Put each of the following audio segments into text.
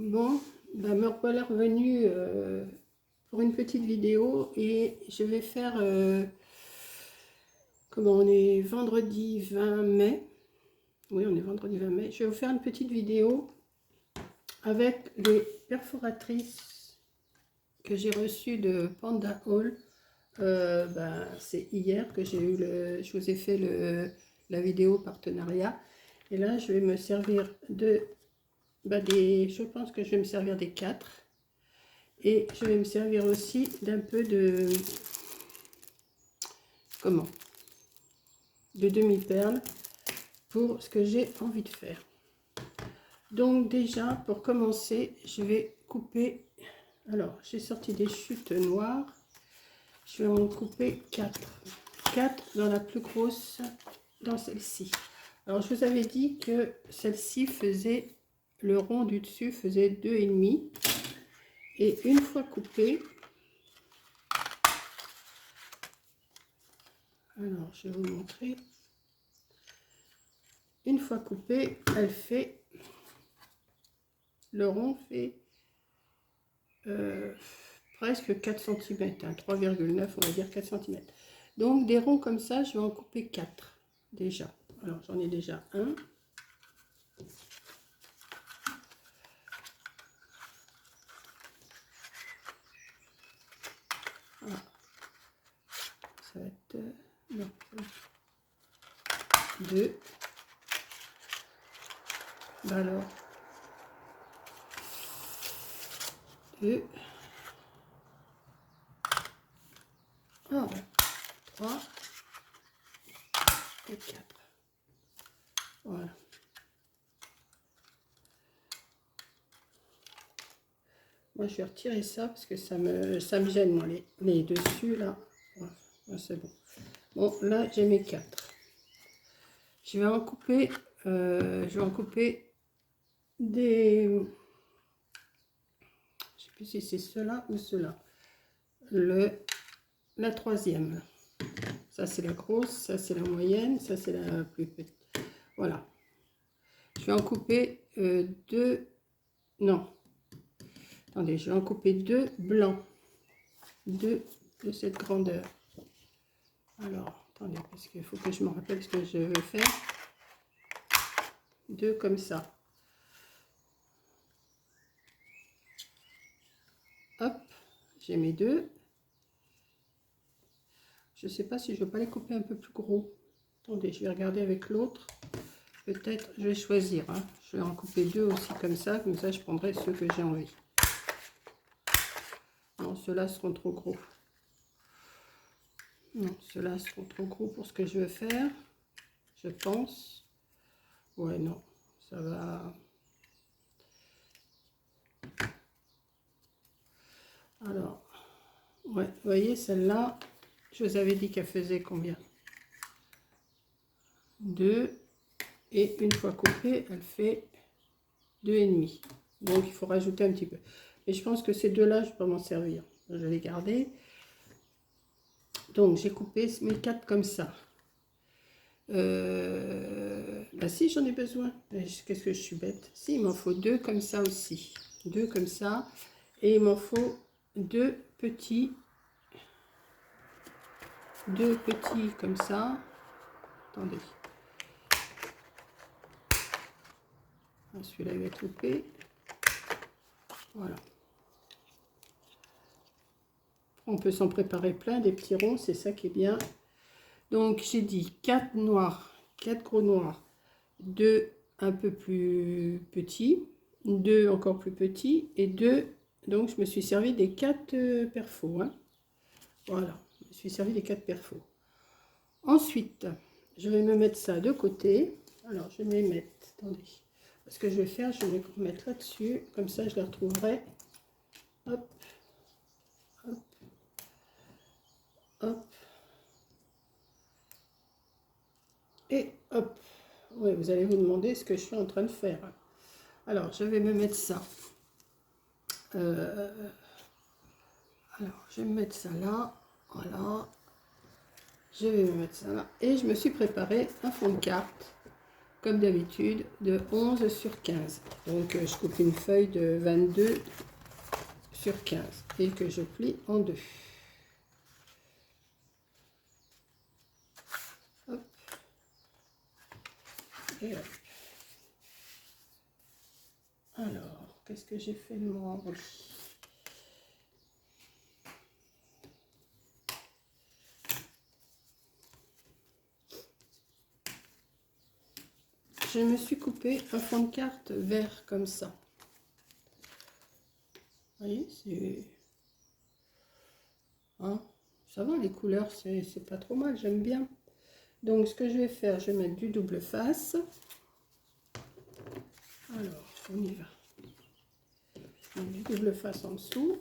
Bon, ben me voilà revenue pour une petite vidéo et je vais faire, comment on est vendredi 20 mai, oui on est vendredi 20 mai, je vais vous faire une petite vidéo avec les perforatrices que j'ai reçues de Panda Hall. Ben, c'est hier que j'ai eu je vous ai fait la vidéo partenariat et là je vais me servir de je pense que je vais me servir des 4 et je vais me servir aussi d'un peu de demi-perle pour ce que j'ai envie de faire. Donc déjà pour commencer je vais couper, alors j'ai sorti des chutes noires, je vais en couper 4 dans la plus grosse, dans celle-ci. Alors je vous avais dit que celle-ci faisait, le rond du dessus faisait 2,5 et une fois coupée, alors je vais vous montrer, une fois coupée elle fait, le rond fait presque 4 cm, hein, 3,9 on va dire 4 cm. Donc des ronds comme ça je vais en couper 4 déjà. Alors j'en ai déjà un. Voilà. Ça va être non, 2. Ben alors 2. Ah, 3 et 4. Voilà. Moi je vais retirer ça parce que ça me gêne moi, les dessus là. Voilà, c'est bon. Bon là j'ai mes 4. Je vais en couper, des, je sais plus si c'est cela ou cela. La troisième. Ça c'est la grosse, ça c'est la moyenne, ça c'est la plus petite. Voilà. Je vais en couper 2. Non. Attendez, je vais en couper 2 blancs. 2 de cette grandeur. Alors, attendez, parce qu'il faut que je me rappelle ce que je veux faire. 2 comme ça. Hop, j'ai mes 2. Je ne sais pas si je ne veux pas les couper un peu plus gros. Attendez, je vais regarder avec l'autre. Peut-être, je vais choisir. Hein. Je vais en couper 2 aussi comme ça je prendrai ceux que j'ai envie. Non, ceux-là seront trop gros. Non, ceux-là seront trop gros pour ce que je veux faire. Je pense. Ouais, non, ça va. Alors, ouais, vous voyez, celle-là, je vous avais dit qu'elle faisait combien? 2. Et une fois coupée, elle fait 2,5. Donc, il faut rajouter un petit peu. Mais je pense que ces deux-là, je peux m'en servir. Je vais les garder. Donc, j'ai coupé mes 4 comme ça. Bah si, j'en ai besoin. Qu'est-ce que je suis bête. Si, il m'en faut 2 comme ça aussi. 2 comme ça. Et il m'en faut 2 petits. 2 petits comme ça. Attendez. Celui-là, il va être coupé. Voilà. On peut s'en préparer plein, des petits ronds, c'est ça qui est bien. Donc, j'ai dit 4 noirs, 4 gros noirs, 2 un peu plus petits, 2 encore plus petits, et 2, donc je me suis servi des 4 perfos. Hein. Voilà, je me suis servi des 4 perfos. Ensuite, je vais me mettre ça de côté. Alors, je vais mettre, attendez, ce que je vais faire, je vais mettre là-dessus, comme ça je les retrouverai. Hop, hop, hop. Et hop, oui, vous allez vous demander ce que je suis en train de faire. Alors, je vais me mettre ça. Alors, je vais me mettre ça là. Voilà. Je vais me mettre ça là. Et je me suis préparé un fond de carte. comme d'habitude, de 11 sur 15. Donc, je coupe une feuille de 22 sur 15 et que je plie en deux. Hop. Et hop. Alors, qu'est-ce que j'ai fait de moi? Oui. Je me suis coupé un fond de carte vert comme ça. Vous voyez, c'est... Hein, ça va, les couleurs, c'est pas trop mal, j'aime bien. Donc, ce que je vais faire, je vais mettre du double face. Alors, on y va. Je mets du double face en dessous.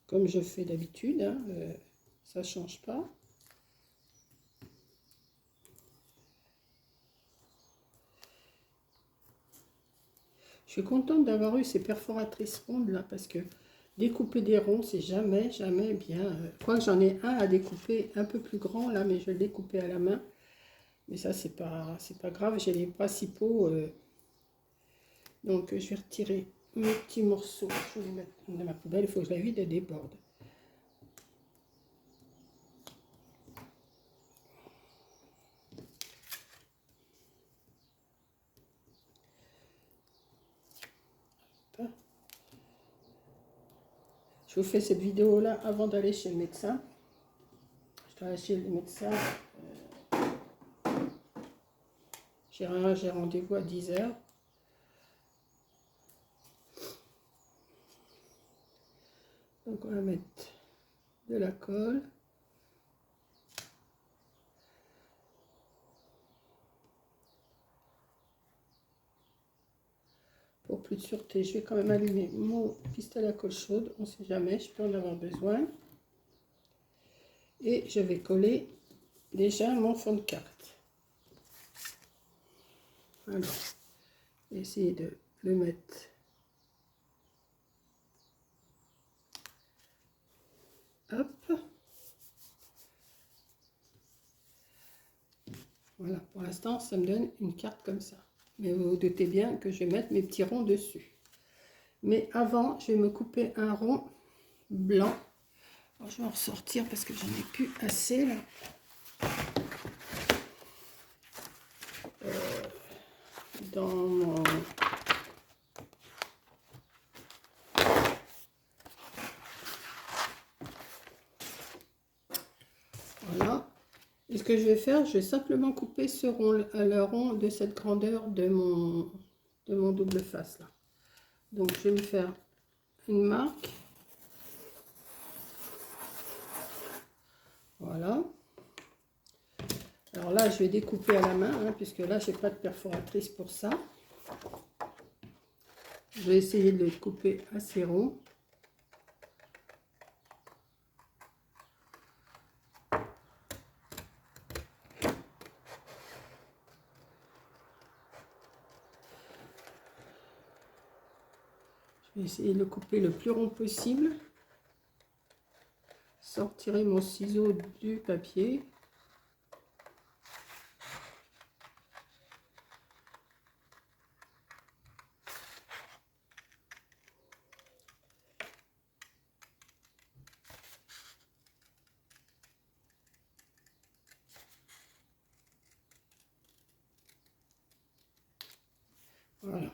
Comme je fais d'habitude, hein, ça ne change pas. Je suis contente d'avoir eu ces perforatrices rondes là, parce que découper des ronds, c'est jamais, jamais bien. Quoique j'en ai un à découper un peu plus grand là, mais je vais le découper à la main. Mais ça, c'est pas grave, j'ai les principaux. Donc, je vais retirer mes petits morceaux. Je vais les mettre dans ma poubelle, il faut que je la vide, elle déborde. Je vous fais cette vidéo là avant d'aller chez le médecin. Je dois aller chez le médecin. J'ai rendez-vous à 10 h. Donc on va mettre de la colle. Pour plus de sûreté, je vais quand même allumer mon pistolet à colle chaude. On ne sait jamais, je peux en avoir besoin. Et je vais coller déjà mon fond de carte. Alors, essayer de le mettre. Hop. Voilà, pour l'instant, ça me donne une carte comme ça. Mais vous vous doutez bien que je vais mettre mes petits ronds dessus. Mais avant, je vais me couper un rond blanc. Alors, je vais en ressortir parce que j'en ai plus assez là. Dans mon... Voilà. Et ce que je vais faire, je vais simplement couper ce rond, le rond de cette grandeur de mon double face là. Donc je vais me faire une marque. Voilà. Alors là, je vais découper à la main, hein, puisque là, j'ai pas de perforatrice pour ça. Je vais essayer de le couper assez rond. Je vais essayer de le couper le plus rond possible. Sortirai mon ciseau du papier. Voilà.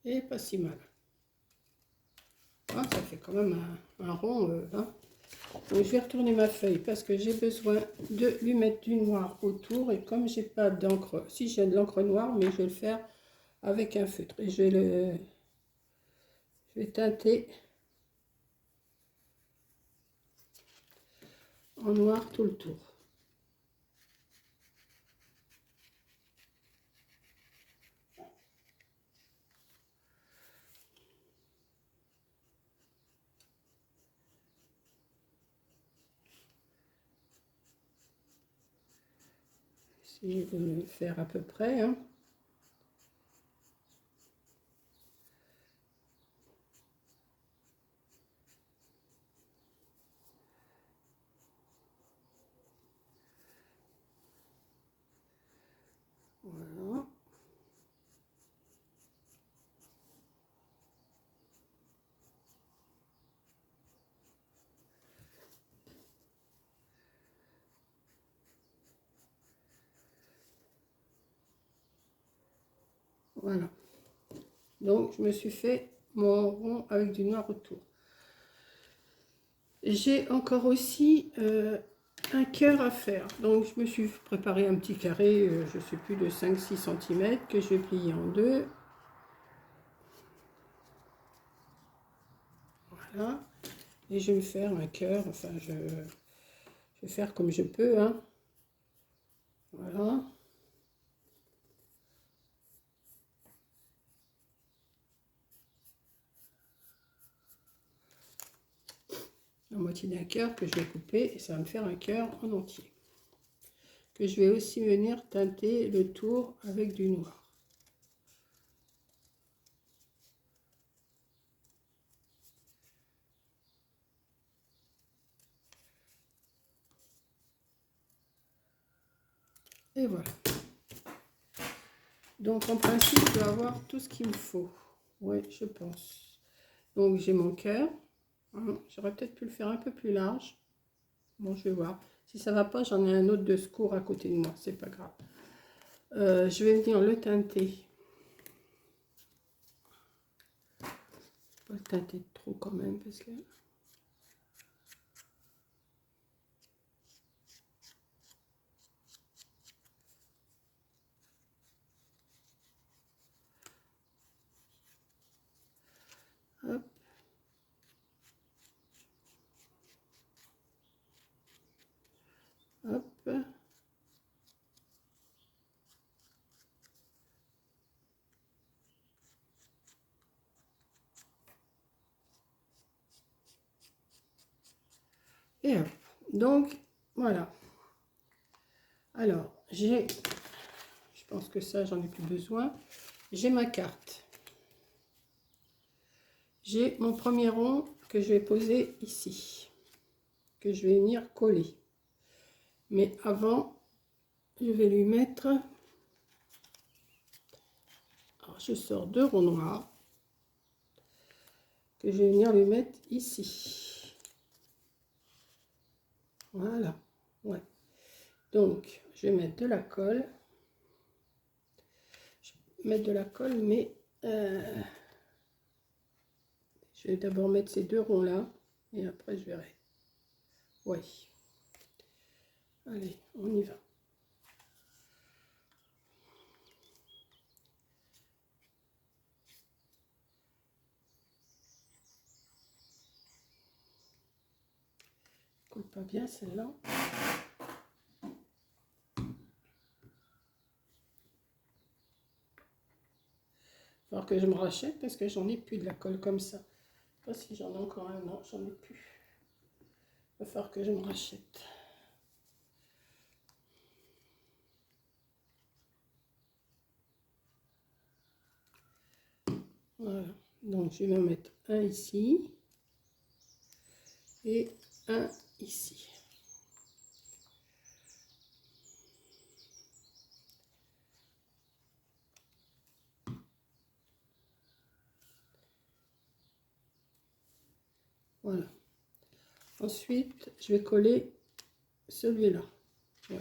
Et pas si mal. Ah, ça fait quand même un rond. Hein. Donc je vais retourner ma feuille parce que j'ai besoin de lui mettre du noir autour. Et comme j'ai pas d'encre, si j'ai de l'encre noire, mais je vais le faire avec un feutre. Et je vais teinter en noir tout le tour. Essayer de le faire à peu près. Hein. Voilà. Donc, je me suis fait mon rond avec du noir autour. J'ai encore aussi un cœur à faire. Donc, je me suis préparé un petit carré, je ne sais plus, de 5-6 cm que je vais plier en deux. Voilà. Et je vais me faire un cœur. Enfin, je vais faire comme je peux, hein. Voilà. La moitié d'un cœur que je vais couper et ça va me faire un cœur en entier. Que je vais aussi venir teinter le tour avec du noir. Et voilà. Donc en principe, je dois avoir tout ce qu'il me faut. Oui, je pense. Donc j'ai mon cœur. J'aurais peut-être pu le faire un peu plus large. Bon, je vais voir. Si ça va pas, j'en ai un autre de secours à côté de moi. C'est pas grave. Je vais venir le teinter. Pas le teinter trop quand même parce que... Hop. Hop. Et hop. Donc, voilà. Alors, j'ai... Je pense que ça, j'en ai plus besoin. J'ai ma carte. J'ai mon premier rond que je vais poser ici. Que je vais venir coller. Mais avant, je vais lui mettre... Alors, je sors deux ronds noirs. Que je vais venir lui mettre ici. Voilà. Ouais. Donc, je vais mettre de la colle. Je vais mettre de la colle, mais je vais d'abord mettre ces deux ronds là. Et après, je verrai. Oui. Allez, on y va. Colle pas bien celle-là. Il va falloir que je me rachète parce que j'en ai plus de la colle comme ça. Je ne sais pas si j'en ai encore un. Non, j'en ai plus. Il va falloir que je me rachète. Voilà. Donc, je vais en mettre un ici. Et un ici. Voilà. Ensuite, je vais coller celui-là. Oui.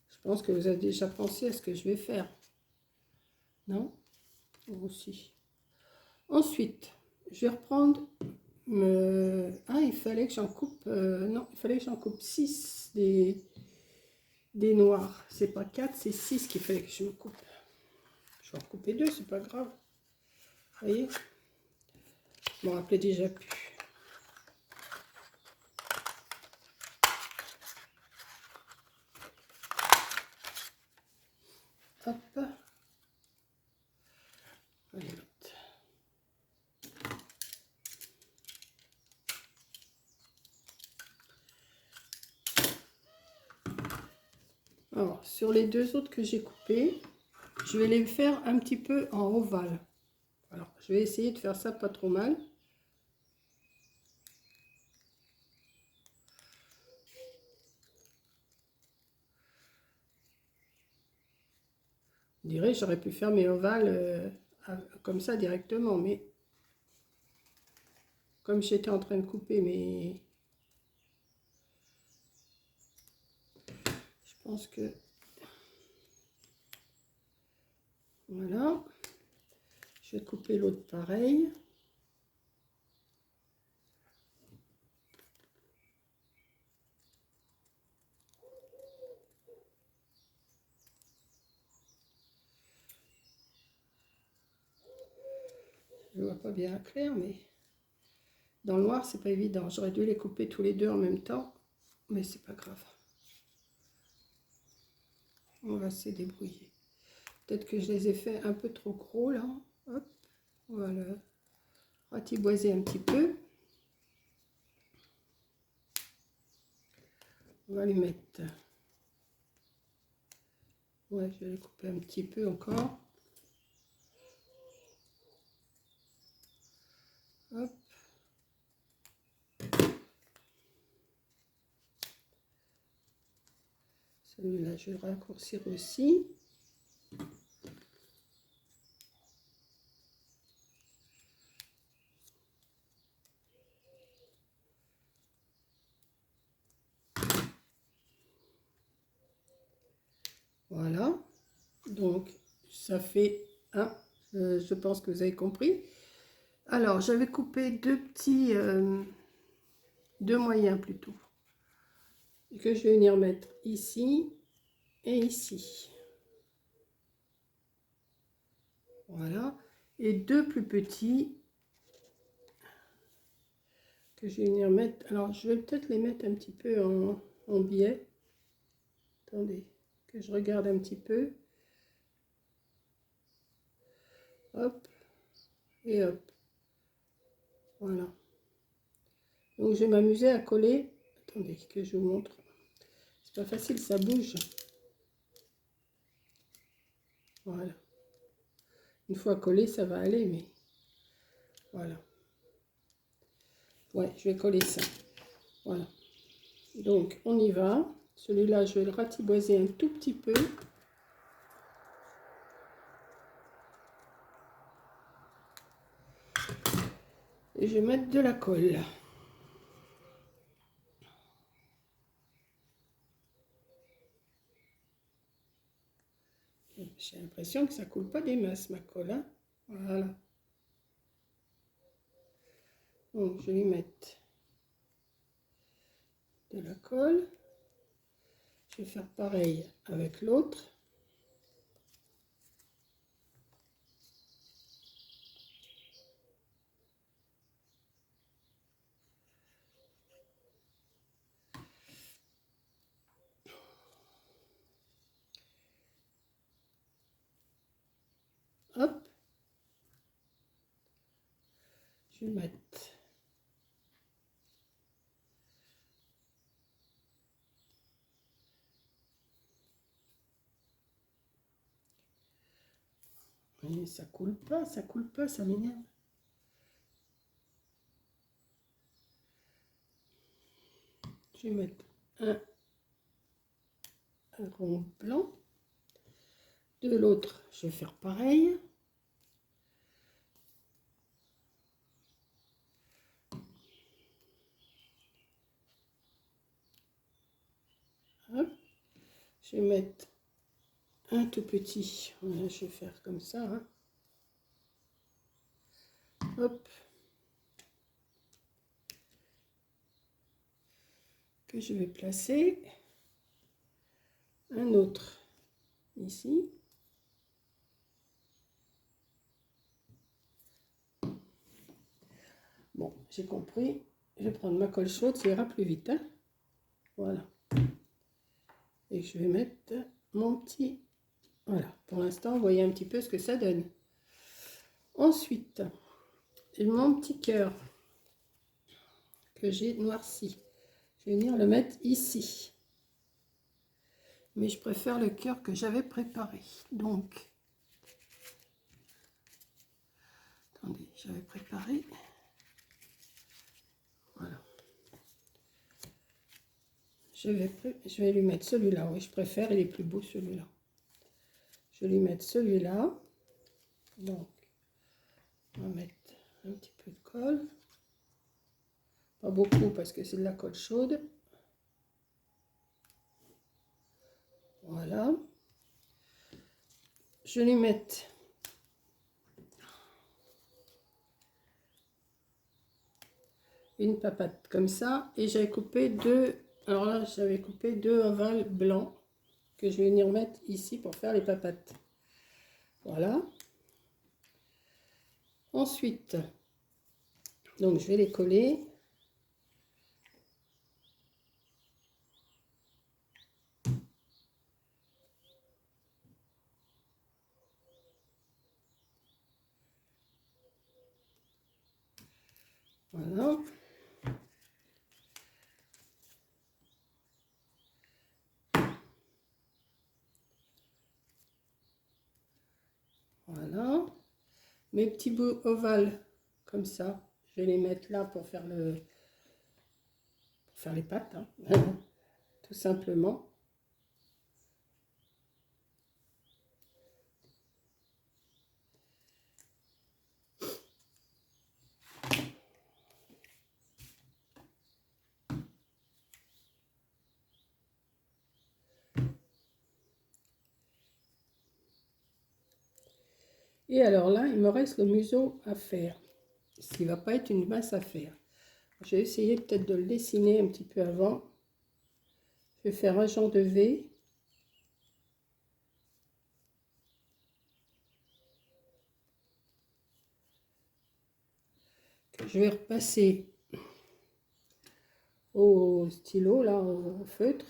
Je pense que vous avez déjà pensé à ce que je vais faire. Non? Vous aussi. Ensuite, je vais reprendre... Ah, il fallait que j'en coupe... non, il fallait que j'en coupe 6 des noirs. C'est pas 4, c'est 6 qu'il fallait que je me coupe. Je vais en couper 2, c'est pas grave. Vous voyez? Je me rappelais déjà plus. Hop. Allez, vite. Alors, sur les deux autres que j'ai coupés, je vais les faire un petit peu en ovale. Alors, je vais essayer de faire ça pas trop mal. On dirait j'aurais pu faire mes ovales comme ça directement, mais comme j'étais en train de couper mes... Je pense que... Voilà. Je vais couper l'autre pareil. Je ne vois pas bien clair, mais dans le noir, c'est pas évident. J'aurais dû les couper tous les deux en même temps, mais c'est pas grave. On va se débrouiller. Peut-être que je les ai fait un peu trop gros là. Hop, on va le ratiboiser un petit peu. On va les mettre. Ouais, je vais les couper un petit peu encore. Hop. Celui-là, je vais le raccourcir aussi. Voilà. Donc, ça fait un. Je pense que vous avez compris. Alors, j'avais coupé deux petits, deux moyens plutôt, que je vais venir mettre ici et ici. Voilà. Et deux plus petits que je vais venir mettre. Alors, je vais peut-être les mettre un petit peu en biais. Attendez, que je regarde un petit peu. Hop. Et hop. Voilà. Donc, je vais m'amuser à coller. Attendez, que je vous montre. C'est pas facile, ça bouge. Voilà. Une fois collé, ça va aller, mais voilà. Ouais, je vais coller ça. Voilà. Donc, on y va. Celui-là, je vais le ratiboiser un tout petit peu. Et je vais mettre de la colle. J'ai l'impression que ça coule pas des masses, ma colle. Hein. Voilà. Donc, je vais mettre de la colle. Je vais faire pareil avec l'autre. Hop. Je vais mettre et ça coule pas, ça m'énerve. Je vais mettre un rond blanc. De l'autre, je vais faire pareil. Hop. Je vais mettre un tout petit. Voilà, je vais faire comme ça. Hein. Hop. Que je vais placer. Un autre ici. Bon, j'ai compris. Je vais prendre ma colle chaude, ça ira plus vite. Hein. Voilà. Et je vais mettre mon petit... Voilà. Pour l'instant, vous voyez un petit peu ce que ça donne. Ensuite, j'ai mon petit cœur que j'ai noirci. Je vais venir le mettre ici. Mais je préfère le cœur que j'avais préparé. Donc, attendez, j'avais préparé... Voilà. Je vais lui mettre celui-là. Oui, je préfère, il est plus beau celui-là. je vais lui mettre celui-là. Donc, on va mettre un petit peu de colle. Pas beaucoup parce que c'est de la colle chaude. Voilà. Je vais lui mettre une papate comme ça. Et j'avais coupé deux. Alors là, j'avais coupé deux ovales blancs que je vais venir mettre ici pour faire les papates. Voilà. Ensuite, donc je vais les coller. Voilà. Voilà. Mes petits bouts ovales comme ça, je vais les mettre là pour faire les pâtes, hein. Tout simplement. Et alors là, il me reste le museau à faire, ce qui ne va pas être une masse à faire. Je vais essayer peut-être de le dessiner un petit peu avant. Je vais faire un genre de V. Je vais repasser au stylo, là, au feutre.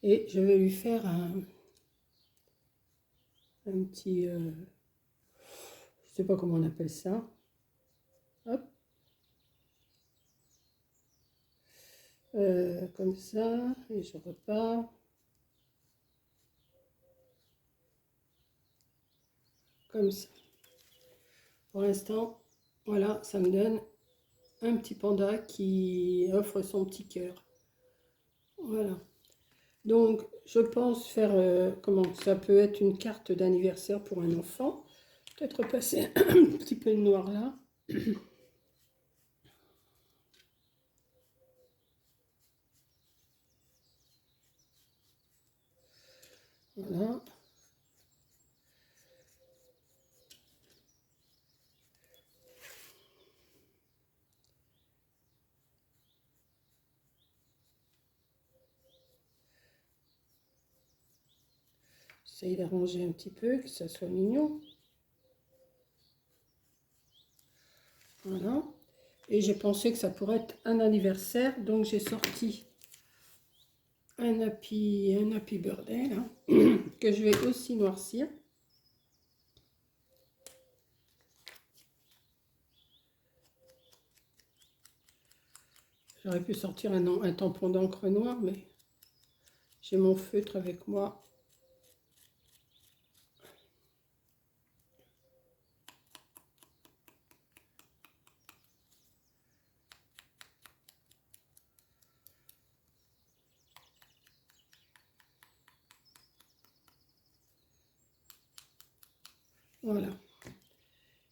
Et je vais lui faire un petit, je ne sais pas comment on appelle ça. Hop. Comme ça, et je repars. Comme ça. Pour l'instant, voilà, ça me donne un petit panda qui offre son petit cœur. Voilà. Donc, je pense faire, comment, ça peut être une carte d'anniversaire pour un enfant. Peut-être passer un petit peu de noir là. Voilà. J'essaye d'arranger un petit peu, que ça soit mignon. Voilà. Et j'ai pensé que ça pourrait être un anniversaire, donc j'ai sorti un happy birthday là, que je vais aussi noircir. J'aurais pu sortir un tampon d'encre noir, mais j'ai mon feutre avec moi. Voilà.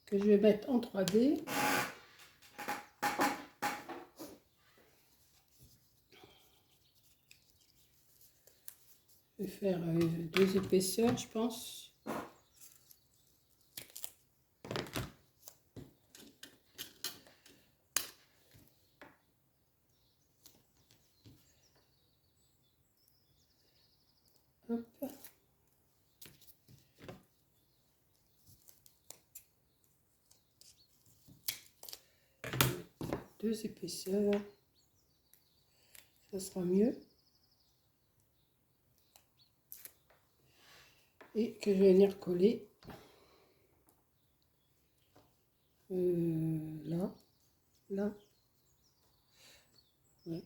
Que je vais mettre en 3D. Je vais faire deux épaisseurs, je pense. Hop. Deux épaisseurs. Ça sera mieux. Et que je vais venir coller là. là. Ouais.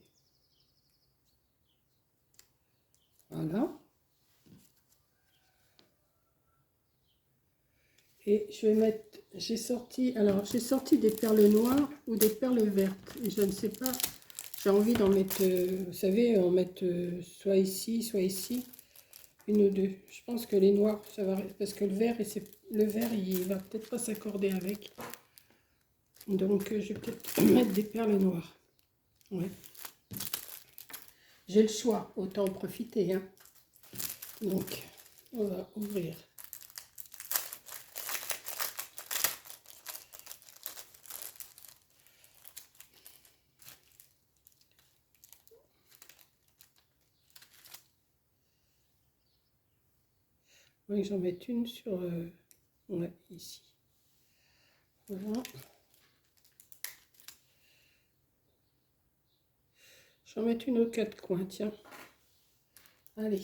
Voilà. Et je vais mettre, j'ai sorti des perles noires ou des perles vertes. Et je ne sais pas, j'ai envie d'en mettre, vous savez, en mettre soit ici, une ou deux. Je pense que les noirs, ça va, parce que le vert, il va peut-être pas s'accorder avec. Donc, je vais peut-être mettre des perles noires. Ouais. J'ai le choix, autant en profiter, hein. Donc, on va ouvrir. Oui, j'en mets une sur, ouais, ici. Voilà. J'en mets une aux quatre coins, tiens. Allez.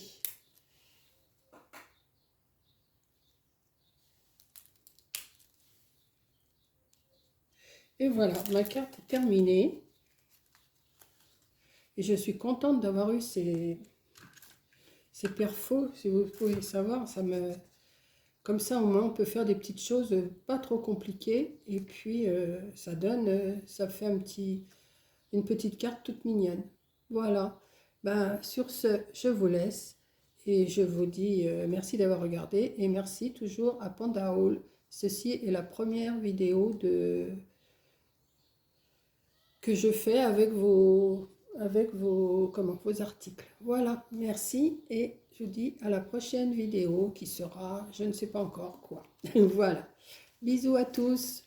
Et voilà, ma carte est terminée. Et je suis contente d'avoir eu ces perfos, si vous pouvez savoir. Comme ça, au moins, on peut faire des petites choses pas trop compliquées. Et puis, ça fait une petite carte toute mignonne. Voilà. Ben, sur ce, je vous laisse. Et je vous dis merci d'avoir regardé. Et merci toujours à Panda Hall. Ceci est la première vidéo que je fais vos articles. Voilà, merci et je vous dis à la prochaine vidéo qui sera, je ne sais pas encore quoi. Voilà, bisous à tous.